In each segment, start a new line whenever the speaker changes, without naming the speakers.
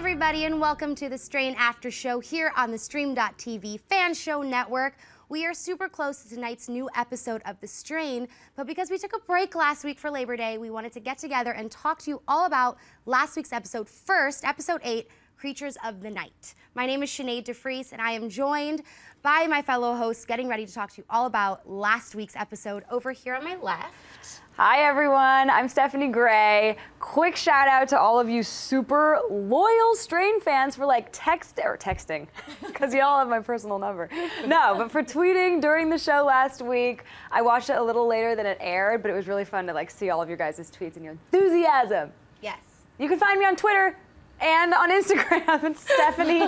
everybody, and welcome to the Strain After Show here on the theStream.tv Fan Show Network. We are super close to tonight's new episode of The Strain, but because we took a break last week for Labor Day, we wanted to get together and talk to you all about last week's episode first, episode 8, Creatures of the Night. My name is Sinead DeFries, and I am joined by my fellow hosts getting ready to talk to you all about last week's episode over here on my left.
Hi everyone, I'm Stephanie Gray. Quick shout out to all of you super loyal Strain fans for texting, because y'all have my personal number. No, but for tweeting during the show last week. I watched it a little later than it aired, but it was really fun to see all of your guys' tweets and your enthusiasm.
Yes.
You can find me on Twitter and on Instagram. It's Stephanie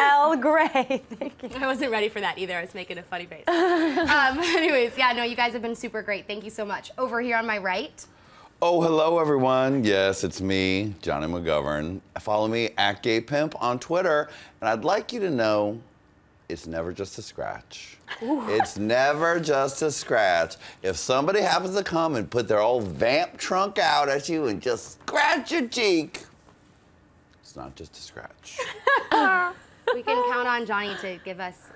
L. Gray. Thank you.
I wasn't ready for that either. I was making a funny face. Anyways, yeah, no, you guys have been super great. Thank you so much. Over here on my right.
Oh, hello, everyone. Yes, it's me, Jonny McGovern. Follow me at GayPimp on Twitter. And I'd like you to know it's never just a scratch. Ooh. It's never just a scratch. If somebody happens to come and put their old vamp trunk out at you and just scratch your cheek, it's not just a scratch.
We can count on Jonny to give us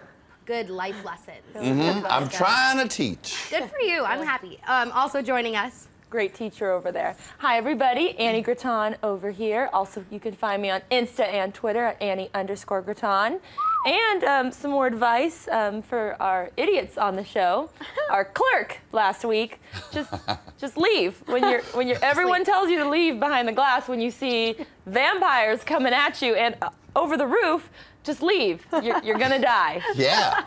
good life lessons.
Mm-hmm. I'm trying to teach.
Good for you. I'm happy. Also joining us.
Great teacher over there. Hi everybody, Annie Graton over here. Also, you can find me on Insta and Twitter at Annie_Graton. And some more advice for our idiots on the show. Our clerk last week, just leave when everyone tells you to leave behind the glass when you see vampires coming at you and over the roof. Just leave. You're gonna die.
Yeah.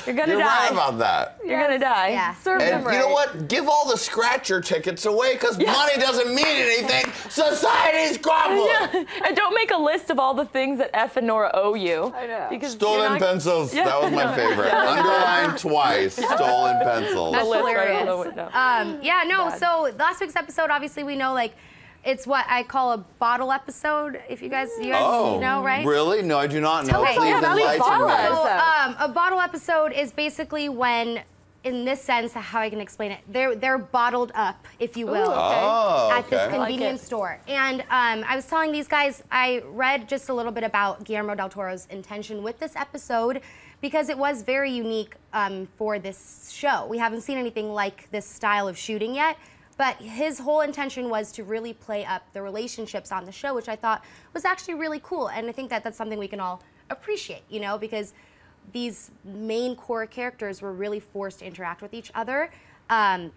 You're gonna die.
You're right about that.
You're gonna die.
Yeah.
Serve
And
them right.
you know what? Give all the scratcher tickets away because money doesn't mean anything. Society's crumbling.
Yeah. And don't make a list of all the things that F and Nora owe you.
I know.
Because
Stolen pencils. Yeah. That was my favorite. Underlined twice. Stolen pencils.
That's hilarious.
Bad.
So last week's episode, obviously we know it's what I call a bottle episode, if you guys know, right?
Really? No, I do not know.
Okay.
Please enlighten me.
So, a bottle episode is basically when, in this sense, how I can explain it, they're bottled up, if you will, at this convenience store. And I was telling these guys, I read just a little bit about Guillermo del Toro's intention with this episode, because it was very unique for this show. We haven't seen anything like this style of shooting yet. But his whole intention was to really play up the relationships on the show, which I thought was actually really cool. And I think that that's something we can all appreciate, you know, because these main core characters were really forced to interact with each other,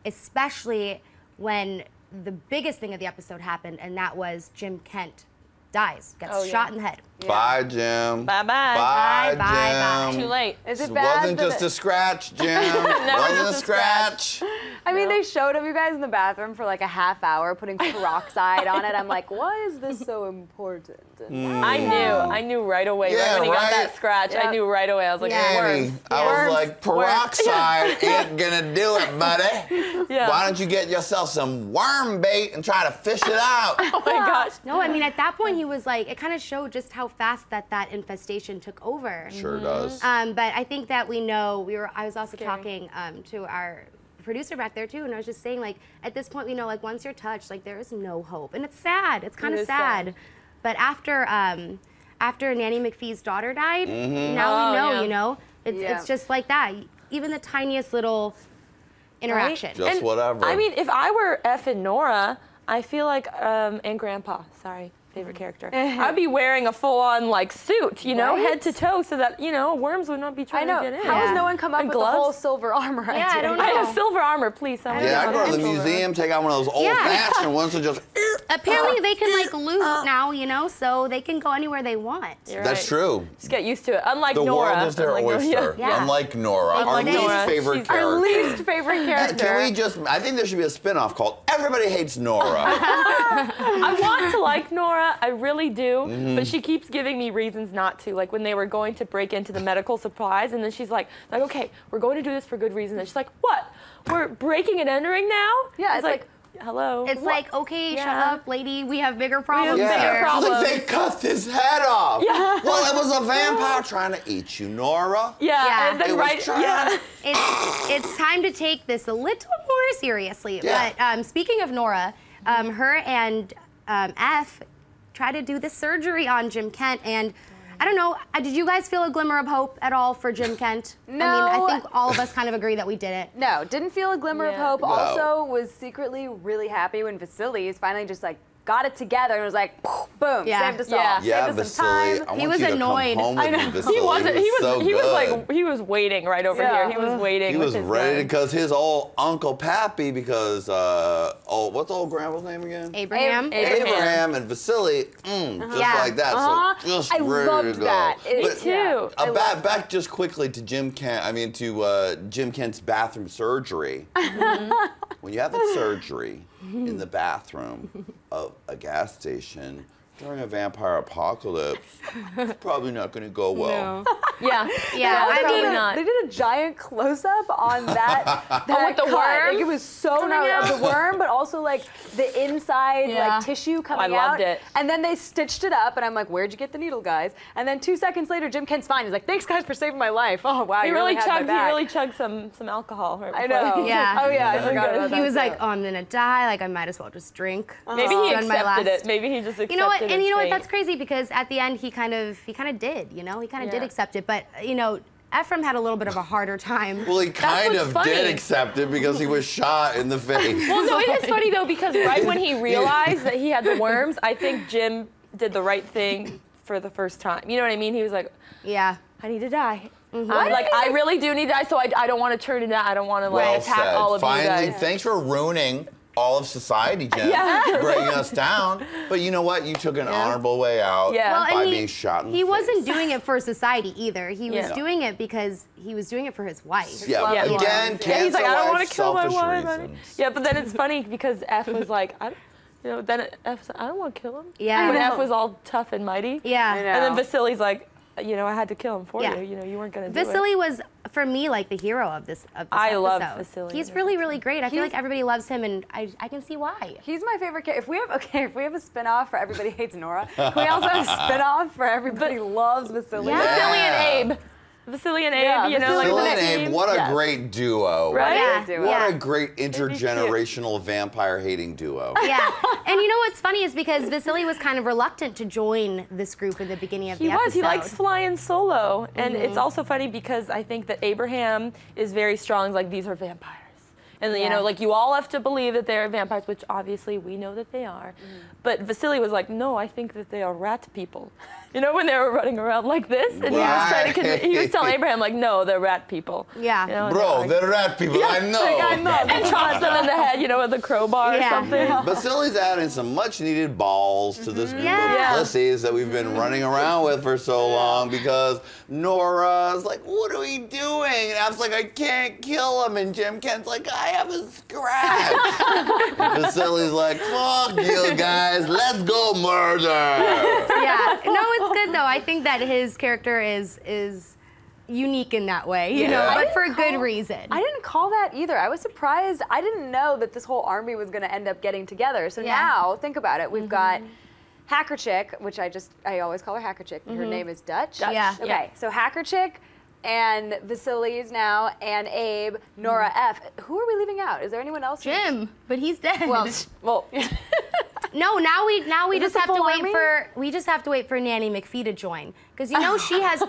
especially when the biggest thing of the episode happened, and that was Jim Kent gets shot in the head.
Yeah. Bye, Jim.
Bye-bye.
Bye, Jim.
Bye. Too late.
Is it
It
bad?
wasn't just a scratch, Jim. It wasn't a scratch.
I mean, they showed you guys in the bathroom for like a half hour putting peroxide on it. I'm like, why is this so important?
I knew right away.
Yeah,
when he got
right?
that scratch, I knew right away. I was like,
Annie,
worms.
I was like, peroxide ain't gonna do it, buddy.
Yeah.
Why don't you get yourself some worm bait and try to fish it out?
Oh my gosh.
No, I mean, at that point, he was like, it kind of showed just how fast that infestation took over.
Sure does.
But I think that we know, I was also talking to our producer back there too, and I was just saying, at this point, we know, once you're touched, there is no hope. And it's sad. It's kind of sad. But after Nanny McPhee's daughter died, now we know, you know, it's just like that. Even the tiniest little interaction.
Right? Just whatever.
I mean, if I were F and Nora, I feel like, and Grandpa, sorry, favorite character, I'd be wearing a full-on suit, you know, head to toe, so that, you know, worms would not be trying to get in.
How has no one come up
and
with
gloves?
the whole silver armor idea?
I don't know.
I have silver armor, please.
Yeah, I go to the museum, take out one of those old-fashioned ones and just...
Apparently they can loot now, you know, so they can go anywhere they want.
That's true.
Just get used to it. Unlike
the
Nora.
The world is their oyster.
Yeah.
Unlike Nora, our least favorite character.
Our least favorite character.
Can we just, I think there should be a spin-off called Everybody Hates Nora.
I want to like Nora, I really do, but she keeps giving me reasons not to. Like when they were going to break into the medical supplies, and then she's like, okay, we're going to do this for good reason. And she's like, what? We're breaking and entering now?
Yeah, it's like
hello.
It's like, okay, shut up, lady. We have bigger problems
bigger
here.
problems.
They cut his head off.
Yeah.
Well, it was a vampire trying to eat you, Nora.
Yeah. And then
It was trying.
It's time to take this a little more seriously.
Yeah.
But speaking of Nora, her and F try to do this surgery on Jim Kent. And I don't know, did you guys feel a glimmer of hope at all for Jim Kent?
No.
I mean, I think all of us kind of agree that we didn't.
No, didn't feel a glimmer of hope.
No.
Also was secretly really happy when Vasilis finally just like got it together and was like, boom, saved us all.
Yeah,
saved us some time.
He was annoyed.
I know.
He wasn't. He was waiting right over here. He was waiting.
He was ready because his old Uncle Pappy, because what's old grandpa's name again?
Abraham.
Abraham and Vasily, just like that. So just
I
ready
loved
to go.
that.
Me too.
Back just quickly to Jim Kent's bathroom surgery. When you have that surgery in the bathroom of a gas station during a vampire apocalypse, it's probably not going to go well.
No.
Yeah.
I mean,
not.
They did a giant close-up on that
with the
cut.
worm?
Like, it was so gnarly. Of the worm, but also like the inside like tissue coming out.
I loved it.
And then they stitched it up, and I'm like, where'd you get the needle, guys? And then 2 seconds later, Jim Kent's fine. He's like, thanks, guys, for saving my life. Oh, wow,
He
you
really
had my
chugged.
back.
He really chugged some alcohol. Right
I
before.
know.
Yeah.
Oh yeah, I forgot about that.
He was
too.
like, oh, I'm gonna die. Like, I might as well just drink.
Maybe he
Done my
accepted
last-
it. Maybe he just accepted
You know what? And
his
you know what?
fate.
That's crazy because at the end he kind of did. You know, he kind of did accept it. But you know, Ephraim had a little bit of a harder time.
Well, he kind
what's
of
funny.
did accept it because he was shot in the face.
Well, no, it is funny though because right when he realized that he had the worms, I think Jim did the right thing for the first time. You know what I mean? He was like,
Yeah.
I need to die. I really do need to die, so I don't want to turn into that. I don't want to
Well
attack
said.
all of
Finally,
you guys.
thanks for ruining all of society, Jen, bringing us down. But you know what? You took an honorable way out by being shot in the face.
He wasn't doing it for society either. He was
Yeah.
doing it because he was doing it for his wife.
Yeah,
Yeah.
again,
Yeah, he's like, I don't want to kill my wife.
reasons.
Yeah, but then it's funny because F was like, then F said, I don't want to kill him.
Yeah.
When
I know.
F was all tough and mighty.
Yeah.
I know.
And then Vasily's like, I had to kill him for
Yeah.
you. You weren't going to do it.
Vasily was, for me, like the hero of this episode.
I love Vasily.
He's really, really great. I feel like everybody loves him, and I can see why.
He's my favorite character. If we have a spin-off for Everybody Hates Nora, can we also have a spin-off for Everybody Loves Vasily?
Yeah.
Vasily and Abe. Vasily and Abe, you know, like
Phil
the
and Abe,
team.
what a
Yes.
great duo.
Right?
Yeah.
What a great intergenerational vampire-hating duo.
Yeah. And you know what's funny is because Vasily was kind of reluctant to join this group in the beginning of the episode.
He likes flying solo. And it's also funny because I think that Abraham is very strong, like these are vampires. And you know, like you all have to believe that they're vampires, which obviously we know that they are. But Vasily was like, no, I think that they are rat people. You know, when they were running around like this, and he was trying to he was telling Abraham like, no, they're rat people.
Yeah.
You know,
Bro,
like,
they're rat people, I know.
like, I know. And chops them in the head, you know, with a crowbar or something.
Vasily's adding some much-needed balls to this group
Yeah.
of pussies that we've been running around with for so long because Nora's like, what are we doing? And I was like, I can't kill him. And Jim Kent's like, I have a scratch. And Vasily's like, fuck you guys, let's go murder.
Yeah. No, it's good though. I think that his character is unique in that way, you know, but for a good reason.
I didn't call that either. I was surprised. I didn't know that this whole army was going to end up getting together. So now, think about it. We've got Hacker Chick, which I always call her Hacker Chick. Her name is Dutch.
Yeah.
Okay, so Hacker Chick and Vasily's now, and Abe, Nora F. Who are we leaving out? Is there anyone else?
Jim, but he's dead.
Well,
no, now we
Is
just
this
have
the
to
full
wait for Nanny McPhee to join because you know she knows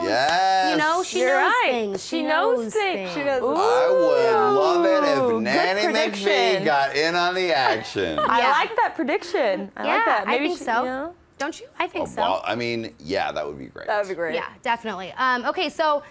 Yes.
you know she
You're
knows
right.
things.
She knows things.
she knows.
I would love it if
Ooh,
Nanny
good
McPhee
prediction.
got in on the action.
I like that prediction. I
Yeah,
like that.
I
Maybe
think
she-
so.
you know?
Don't you? I think so.
Well, I mean, yeah, that would be great.
That would be great.
Yeah, definitely. Okay, so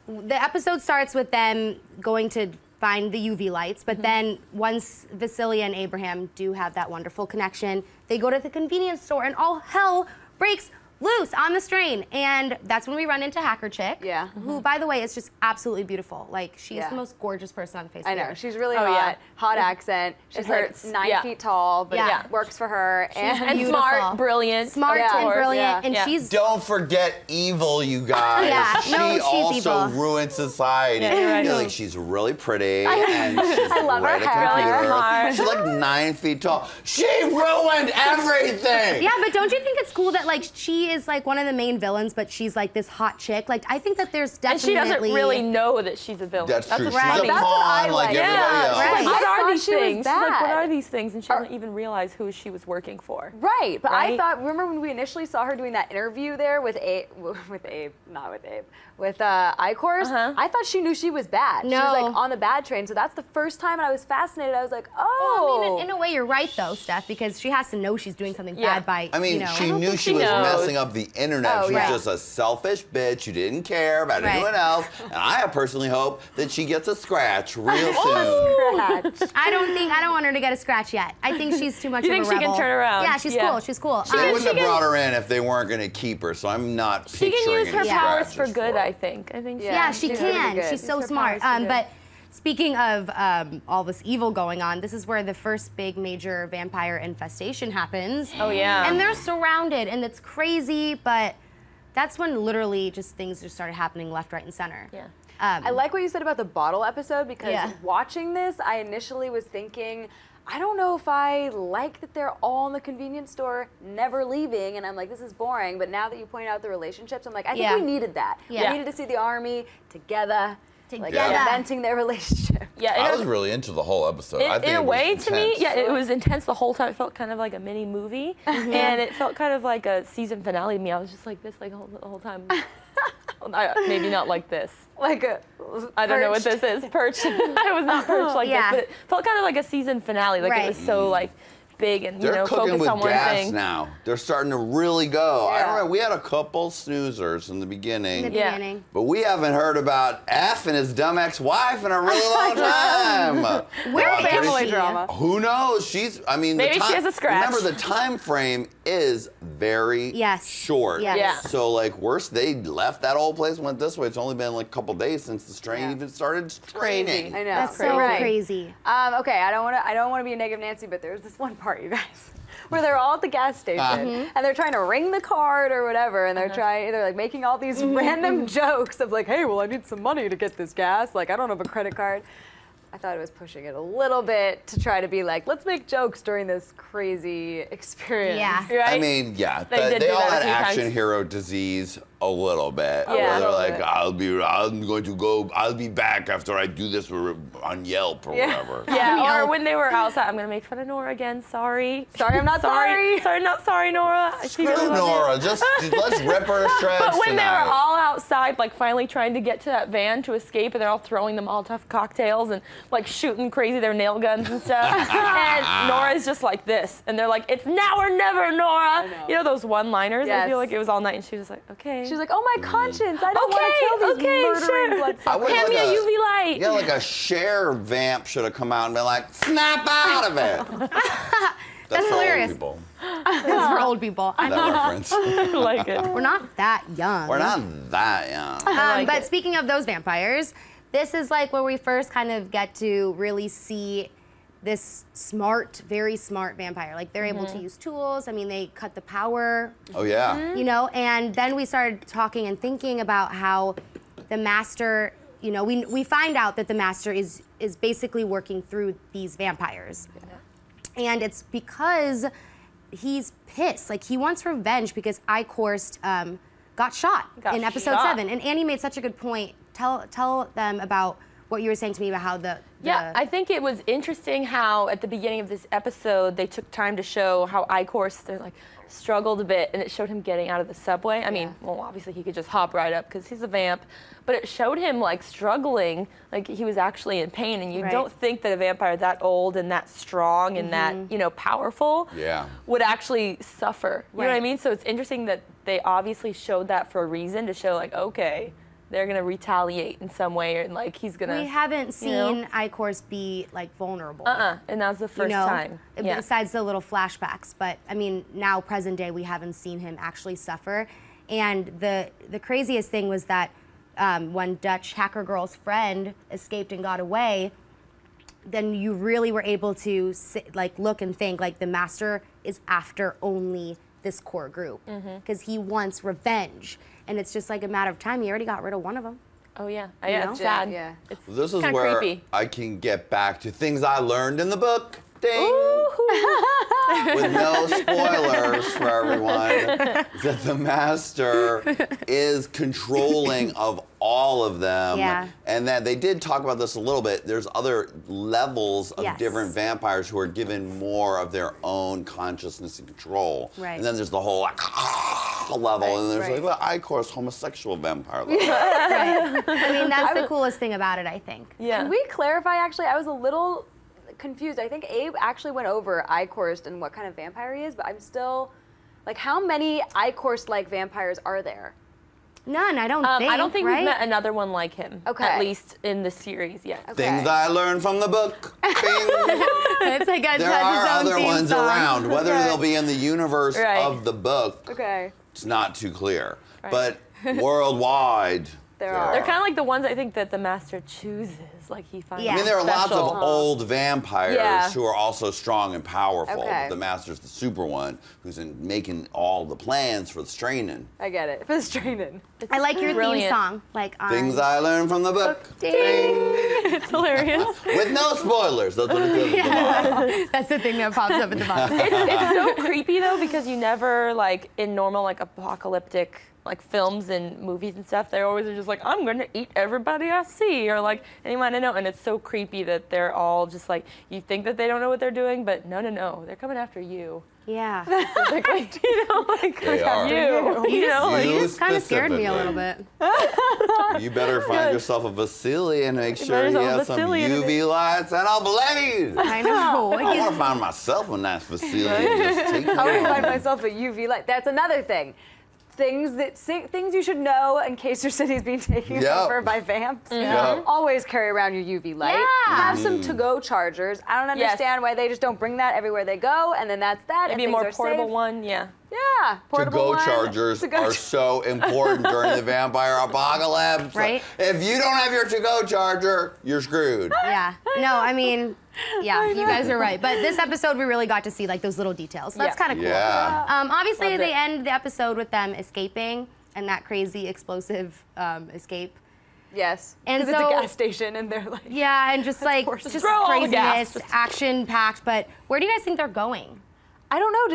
the episode starts with them going to find the UV lights, but then once Vasily and Abraham do have that wonderful connection, they go to the convenience store and all hell breaks loose on the strain. And that's when we run into Hacker Chick, who, by the way, is just absolutely beautiful. Like, she's the most gorgeous person on the face of
I
the
know.
earth.
She's really hot. Hot accent. She's like
hurts.
9 feet tall, but
Yeah.
works for her.
She's
And
beautiful.
smart, brilliant.
Smart
Yeah.
and brilliant, and
Yeah.
she's
Don't forget evil, you guys.
Yeah,
she
no, she's
also
evil.
ruined society.
Yeah, you're right.
Like, she's really pretty and she's
I love
great
her
at
hair.
computer.
Really smart.
She's like 9 feet tall. She ruined everything.
Yeah, but don't you think it's cool that like she is like one of the main villains, but she's like this hot chick. Like I think that there's definitely.
And she doesn't really know that she's a villain.
That's true. She's
right.
a
That's
what I
pawn like
like.
everybody else.
Right.
She's like, what are these
she was
things? She's like, what
bad.
are these things? And she doesn't even realize who she was working for.
Right, but I
Right?
thought, remember when we initially saw her doing that interview there with Icors? I thought she knew she was bad. She
No.
was like on the bad train, so that's the first time I was fascinated. I was like, oh.
Well, I mean, in a way, you're right though, Steph, because she has to know she's doing something bad by.
I mean,
you know.
she knew she was
knows.
messing up the internet.
Oh,
she was
right.
just a selfish bitch who didn't care about
Right.
anyone else. And I personally hope that she gets a scratch real soon.
Scratch.
I don't want her to get a scratch yet. I think she's too much
You
of
think
a
she
rebel.
can turn around?
Yeah, she's
Yeah.
cool. She's cool.
They wouldn't have brought her in if they weren't going to keep her, so I'm not
She
picturing
can use her
any
powers for
scratches
good,
her.
I think. I think
Yeah, she
she's really
can.
good.
She's so
Use her
smart.
powers for good.
But speaking of all this evil going on, this is where the first big major vampire infestation happens.
Oh, yeah.
And they're surrounded, and it's crazy, but that's when literally just things just started happening left, right, and center.
Yeah.
I like what you said about the bottle episode because
Yeah.
watching this, I initially was thinking, I don't know if I like that they're all in the convenience store, never leaving, and I'm like, this is boring. But now that you point out the relationships, I'm like, I think
Yeah.
we needed that.
Yeah.
We needed to see the army together, like
Together.
cementing their relationship.
Yeah,
I
it
was really into the whole episode. I think
in a
it was
way, to me,
intense.
yeah, it was intense the whole time. It felt kind of like a mini movie, and it felt kind of like a season finale to me. I was just like this, like the whole time. Maybe not like this.
Like a
I don't know what this is. Perched. I was not perched like
Yeah.
this, but it felt kind of like a season finale. Like
Right.
it was so like big and
They're cooking
focused
with
on one
gas
thing.
now. They're starting to really go. I
Yeah.
remember we had a couple snoozers in the beginning.
In the
Yeah.
beginning.
But we haven't heard about F and his dumb ex-wife in a really long time.
Where
Well,
is
family
she?
drama.
Who knows?
Maybe she has a scratch.
Remember, the time frame is very
Yes.
short.
Yes.
Yeah.
So, like, they left that old place, went this way. It's only been like a couple days since the strain even started straining.
I know.
That's so crazy.
Okay, I don't want to be a negative Nancy, but there's this one part, you guys, where they're all at the gas station and they're trying to ring the card or whatever, and they're like making all these random jokes of like, hey, well, I need some money to get this gas. Like, I don't have a credit card. I thought it was pushing it a little bit to try to be like, let's make jokes during this crazy experience.
Yeah.
Right?
I mean, yeah,
They did
they
do
all
that a
had
few
action
times.
hero disease a little bit.
Yeah.
Where
A
they're
little
like,
bit.
I'll be back after I do this on Yelp or whatever.
Yeah, or when they were outside, I'm gonna make fun of Nora again. Sorry.
Sorry, I'm not sorry.
Sorry, not sorry, Nora. She
Screw
really wasn't.
Nora, just let's rip her to shreds
But when
tonight.
they were all outside, like finally trying to get to that van to escape, and they're all throwing the Molotov cocktails and like shooting crazy their nail guns and stuff, and Nora's just like this, and they're like, "It's now or never, Nora." You know those one-liners? I
Yes.
feel like it was all night, and she was like, "Okay."
She's like, oh my conscience, I don't want to kill these murdering
sure.
bloodsuckers.
I would
Hand me
like
a UV light.
Yeah, like a Cher vamp should have come out and been like, snap out of it. That's for
hilarious.
old people.
That's for old people.
That reference.
I like it.
We're not that young.
We're not that young.
like
But
it.
speaking of those vampires, this is like where we first kind of get to really see this smart, very smart vampire. Like they're able to use tools. I mean, they cut the power,
Oh, yeah.
you know, and then we started talking and thinking about how the master, you know, we find out that the master is basically working through these vampires. And it's because he's pissed. Like he wants revenge because Icorst got shot in episode 7. And Annie made such a good point. Tell them about what you were saying to me about how the
Yeah, I think it was interesting how at the beginning of this episode they took time to show how Icorst struggled a bit, and it showed him getting out of the subway. I mean, well, obviously he could just hop right up because he's a vamp, but it showed him like struggling, like he was actually in pain, and you don't think that a vampire that old and that strong and that, you know, powerful would actually suffer. You know what I mean? So it's interesting that they obviously showed that for a reason, to show like, okay, they're gonna retaliate in some way, and like he's gonna.
We haven't seen
you know?
Icorst be like vulnerable.
And that was the first time. Yeah.
Besides the little flashbacks, but I mean, now present day, we haven't seen him actually suffer. And the craziest thing was that when Dutch hacker girl's friend escaped and got away, then you really were able to look and think like the master is after only this core group because he wants revenge. And it's just like a matter of time. He already got rid of one of them.
Oh yeah,
You know?
it's sad.
Yeah.
It's
This is
kinda
where
creepy.
I can get back to things I learned in the book. Ding.
Ooh,
with no spoilers for everyone, that the master is controlling of all of them.
Yeah.
And that they did talk about this a little bit. There's other levels of different vampires who are given more of their own consciousness and control.
Right.
And then there's the whole like level, and there's like the I-course homosexual vampire level.
Right. I mean, that's the coolest thing about it, I think.
Yeah.
Can we clarify, actually? I was a little confused. I think Abe actually went over I-coursed and what kind of vampire he is, but I'm still, like, how many I-course-like vampires are there?
None, I don't think.
I don't think
right?
we've met another one like him.
Okay.
At least in the series yet.
Okay.
Things I learned from the book. Bing.
It's like
There are other ones around. Whether they'll be in the universe of the book, it's not too clear. But worldwide, there are.
They're kind of like the ones I think that the master chooses. Like he finds.
Yeah.
I mean, there are lots of
special.
old vampires who are also strong and powerful.
Okay.
But the master's the super one who's making all the plans for the straining.
I get it. For the straining.
I like your
brilliant.
theme song. Like
Things I learned from the book.
Ding.
It's hilarious.
With no spoilers. That's what it says at the bottom.
That's the thing that pops up at the bottom.
It's so creepy though because you never like in normal like apocalyptic like films and movies and stuff, they always are just like, I'm gonna eat everybody I see, or like anyone I know, and it's so creepy that they're all just like, you think that they don't know what they're doing, but no, they're coming after you.
Yeah.
Specifically, you know, like
They are.
you know, like,
You
You just kind of scared me a little
specifically.
bit.
You better find yourself a Vasily and make sure
better
you
yourself a
have some
Vasily and
UV lights and a blaze.
I know.
I want to find myself a nice Vasily and just take
I would
it
find
on.
myself a UV light. That's another thing. Things you should know in case your city's being taken over by vamps.
Yep.
Always carry around your UV light.
Yeah.
Have some to-go chargers. I don't understand why they just don't bring that everywhere they go, and then that's that.
maybe a
and
more
things are
portable
safe.
one, yeah.
Yeah, portable
To-go
one.
chargers
To-go
are so important during the vampire apocalypse.
Right.
If you don't have your to-go charger, you're screwed.
Yeah. No, I mean, yeah, you guys are right. But this episode, we really got to see like those little details. So that's kind of cool.
Yeah.
Obviously,
Loved
they
it.
end the episode with them escaping and that crazy explosive escape.
Yes.
And
Because
so-
it's a gas station, and they're like.
Yeah, and just like
course.
just
Throw all the
craziness,
gas.
action-packed. But where do you guys think they're going?
I don't know.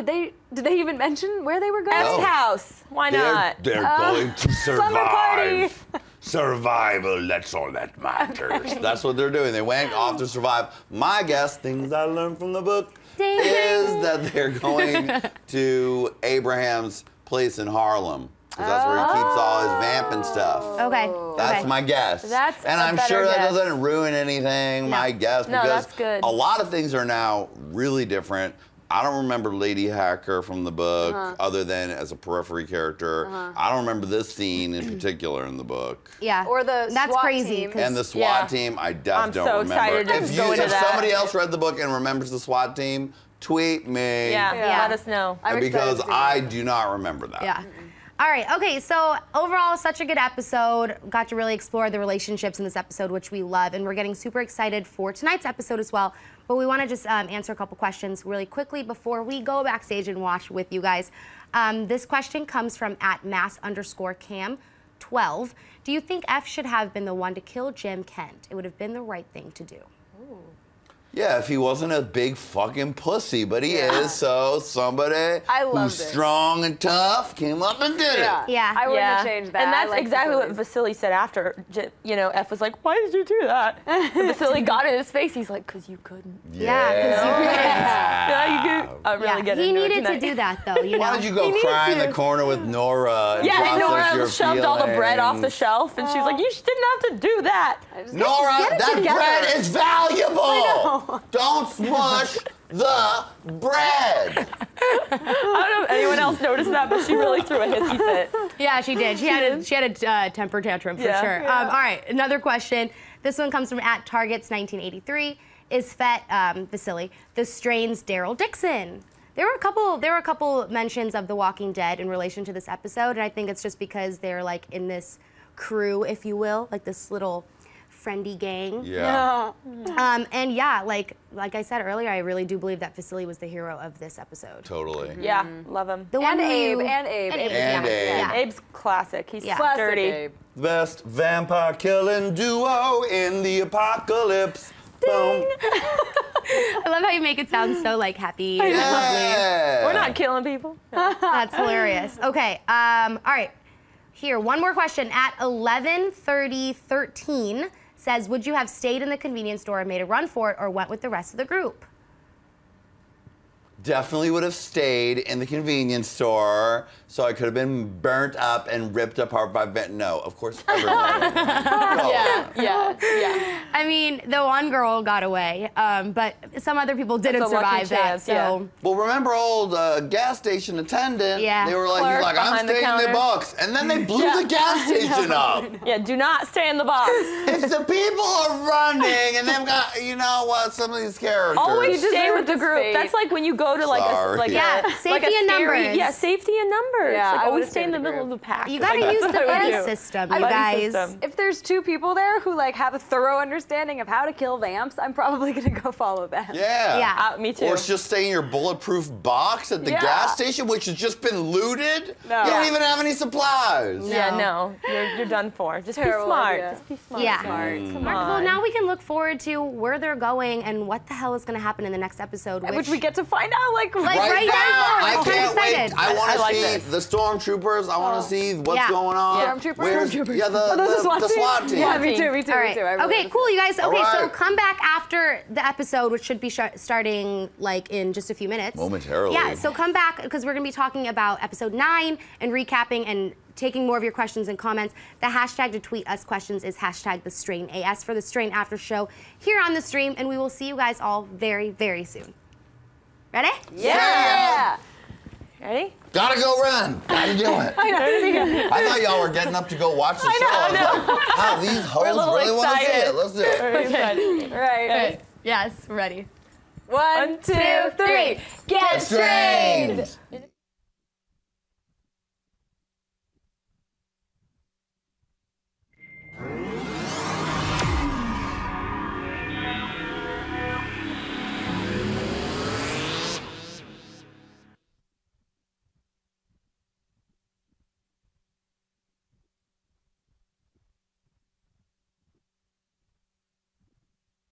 Did they even mention where they were going?
F's house. Why not?
They're going to
Slumber party.
survive. Survival, that's all that matters. That's what they're doing. They went off to survive. My guess, things I learned from the book,
Ding.
is that they're going to Abraham's place in Harlem. Because that's where he keeps all his vamping stuff.
Okay.
That's
okay.
my guess.
That's
and
a
I'm
better
sure that
guess.
doesn't ruin anything, my guess,
No,
because
that's good.
a lot of things are now really different. I don't remember Lady Hacker from the book, other than as a periphery character. I don't remember this scene in particular in the book.
Yeah.
Or the
That's
SWAT
crazy.
team.
'cause-
And the SWAT
Yeah.
team, I
I'm
don't
so
remember.
excited to
If
go into that.
somebody else read the book and remembers the SWAT team, tweet me.
Yeah,
Yeah.
let us know.
I'm excited
Because
to see
I
that.
do not remember that.
Yeah. All right, okay, so overall, such a good episode. Got to really explore the relationships in this episode, which we love, and we're getting super excited for tonight's episode as well. But we want to just answer a couple questions really quickly before we go backstage and watch with you guys. This question comes from @mass_cam12. Do you think F should have been the one to kill Jim Kent? It would have been the right thing to do.
Yeah, if he wasn't a big fucking pussy, but he is, so somebody
I loved
who's
it.
strong and tough came up and did it.
Yeah.
I wouldn't have changed that.
And
I
that's
like
exactly what
Vasily's.
Vasily said after. You know, F was like, why did you do that? And Vasily got in his face. He's like, because you couldn't.
Yeah, 'cause you couldn't.
Yeah, you could. I'm really getting
he
into it
needed to
tonight.
do that, though, you know?
Why don't you go
He
cry in
needs
the
to.
corner with Nora and
Yeah, and
process your
Nora shoved all the bread off the
feelings?
shelf, and she's like, you didn't have to do that.
Nora,
Get it
that
together.
bread is valuable. Don't smush the bread.
I don't know if anyone else noticed that, but she really threw a hissy fit.
Yeah, she did. She had a temper tantrum for
Yeah.
sure. All right, another question. This one comes from @targets1983. Is Fet Vasily the Strain's Daryl Dixon? There were a couple mentions of The Walking Dead in relation to this episode, and I think it's just because they're like in this crew, if you will, like this little friendly gang.
Yeah.
And yeah, like I said earlier, I really do believe that Vasily was the hero of this episode.
Totally.
Yeah, love him.
The one
And
who-
Abe, and Abe.
And Abe.
And
yeah.
Abe.
Yeah.
Abe's classic. He's
Yeah.
Classic
dirty.
Abe.
Best vampire killing duo in the apocalypse. Boom.
I love how you make it sound so like happy and
Yeah.
lovely.
We're not killing people.
That's hilarious. Okay, all right. Here, one more question. At 11:30:13 says, would you have stayed in the convenience store and made a run for it or went with the rest of the group?
Definitely would have stayed in the convenience store so I could have been burnt up and ripped apart by no, of course everyone.
Yeah.
I mean, the one girl got away, but some other people didn't
That's a lucky
survive that.
chance,
So
yeah.
Well, remember old gas station attendant?
Yeah.
They were like,
Clerk
you're like, I'm
behind the
staying in the
counter.
box. And then they blew the gas station up.
Yeah, do not stay in the box.
If the people are running and they've got, you know what, some of these characters.
Always
You
stay
deserve
with the
this
group.
fate.
That's like when you go to like
Sorry.
Yeah,
like
safety
a
in
scary-
numbers.
Yeah, safety in numbers.
Yeah,
like
I
always
would've
stay in the
stayed with the
middle of the
group.
pack.
You gotta
Like,
use
that's
the
what I would
buddy
do.
system,
Buddy
you guys.
system.
If there's two people there who like have a thorough understanding of how to kill vamps, I'm probably gonna go follow them.
Yeah.
Yeah.
Me too.
Or just stay in your bulletproof box at the
Yeah.
gas station, which has just been looted.
No.
You don't
Yeah.
even have any supplies.
Yeah,
No.
no, you're done for. Just be
Terrible
smart.
idea.
Just be smart.
Yeah.
Come
Well,
on.
now we can look forward to where they're going and what the hell is going to happen in the next episode.
Which we get to find out like
Like,
Right,
right
now,
now.
I
I'm kinda
can't wait.
excited.
I want
I
to
like
see
this.
the stormtroopers. I want to see what's
Yeah.
going on.
Stormtroopers?
Where's,
Stormtroopers.
yeah,
Oh, those are
the SWAT team.
Yeah, me too. Me too.
All
Me
right.
too. I really
Okay,
wanna
cool,
see
you guys. Okay,
All
so
right.
come back after the episode, which should be starting like in just a few minutes.
Momentarily.
Yeah, so come back because we're going to be talking about episode 9 and recapping and taking more of your questions and comments. The hashtag to tweet us questions is hashtag #TheStrainAS for the Strain After Show here on the stream, and we will see you guys all very, very soon. Ready?
Yeah.
Ready?
Gotta go run. Gotta do it. I thought y'all were getting up to go watch the show. I was like, wow, these hoes
little
really want to see
excited.
it. Let's do it.
Okay.
Right.
Yes, ready.
1, 2, 3.
Get strained.